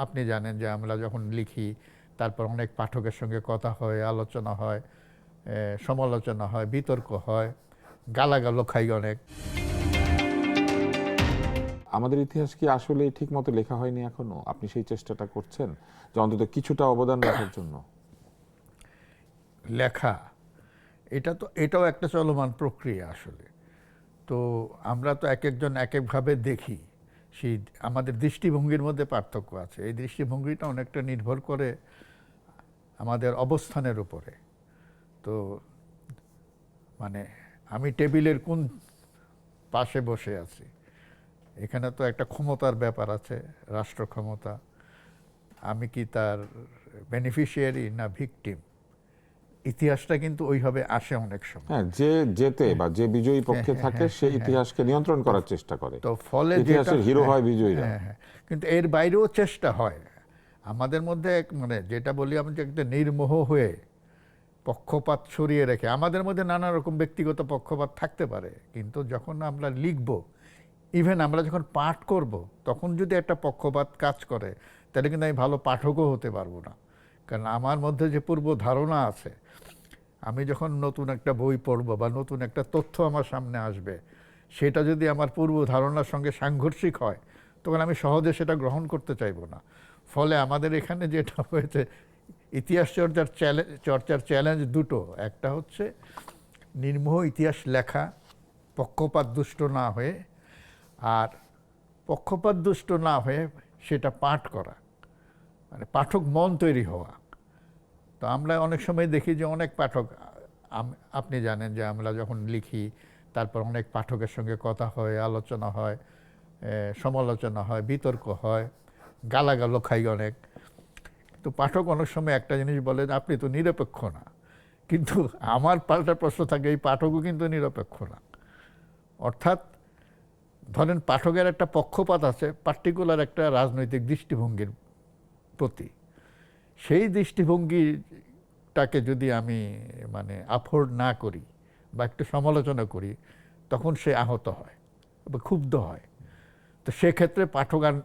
আপনি জানেন যে আমরা যখন লিখি তারপর অনেক পাঠকের সঙ্গে কথা হয়, আলোচনা হয়, সমালোচনা হয়, বিতর্ক হয়, গালাগালও খাই অনেক। আমাদের ইতিহাস কি আসলে ঠিক মতো লেখা হয়নি এখনো? আপনি সেই চেষ্টাটা করছেন যে অন্তত কিছুটা অবদান রাখার জন্য? লেখা এটাও একটা চলমান প্রক্রিয়া আসলে। তো আমরা তো এক একজন এক একভাবে দেখি, সেই আমাদের দৃষ্টিভঙ্গির মধ্যে পার্থক্য আছে। এই দৃষ্টিভঙ্গিটা অনেকটা নির্ভর করে আমাদের অবস্থানের উপরে। তো মানে আমি টেবিলের কোন পাশে বসে আছি, এখানে তো একটা ক্ষমতার ব্যাপার আছে, রাষ্ট্র ক্ষমতা। আমি কি তার বেনিফিশিয়ারি না ভিকটিম? ইতিহাসটা কিন্তু ওইভাবে আসে অনেক সময়। হ্যাঁ, যে জেতে বা যে বিজয়ী পক্ষে থাকে সে হ্যাঁ। ইতিহাসকে নিয়ন্ত্রণ করার চেষ্টা করে। তো ফলে যেটা, ইতিহাসের হিরো হয় বিজয়ীরা। হ্যাঁ, কিন্তু এর বাইরেও চেষ্টা হয় আমাদের মধ্যে, মানে যেটা বলি আমি, যে একটা নির্মোহ হয়ে পক্ষপাত সরিয়ে রেখে। আমাদের মধ্যে নানা রকম ব্যক্তিগত পক্ষপাত থাকতে পারে, কিন্তু যখন আমরা লিখব, ইভেন আমরা যখন পাঠ করব, তখন যদি একটা পক্ষপাত কাজ করে, তাহলে কিন্তু আমি ভালো পাঠকও হতে পারবো না। কারণ আমার মধ্যে যে পূর্ব ধারণা আছে, আমি যখন নতুন একটা বই পড়ব বা নতুন একটা তথ্য আমার সামনে আসবে, সেটা যদি আমার পূর্ব ধারণার সঙ্গে সাংঘর্ষিক হয়, তখন আমি সহজে সেটা গ্রহণ করতে চাইব না। ফলে আমাদের এখানে যেটা হয়েছে, ইতিহাস চর্চার চ্যালেঞ্জ দুটো। একটা হচ্ছে নির্মোহ ইতিহাস লেখা, পক্ষপাত দুষ্ট না হয়ে, আর পক্ষপাত দুষ্ট না হয়ে সেটা পাঠ করা, মানে পাঠক মন তৈরি হওয়া। তো আমরা অনেক সময় দেখি যে অনেক পাঠক, আপনি জানেন যে আমরা যখন লিখি তারপর অনেক পাঠকের সঙ্গে কথা হয়, আলোচনা হয়, সমালোচনা হয়, বিতর্ক হয়, গালাগালও খাই অনেক। তো পাঠক অনেক সময় একটা জিনিস বলে, আপনি তো নিরপেক্ষ না। কিন্তু আমার পাল্টা প্রশ্ন থাকে, এই পাঠকও কিন্তু নিরপেক্ষ না। অর্থাৎ ধরেন পাঠকের একটা পক্ষপাত আছে পার্টিকুলার একটা রাজনৈতিক দৃষ্টিভঙ্গির প্রতি। সেই দৃষ্টিভঙ্গিটাকে যদি আমি মানে আফোর্ড না করি বা একটু সমালোচনা করি, তখন সে আহত হয় বা ক্ষুব্ধ হয়। তো সেক্ষেত্রে পাঠক আর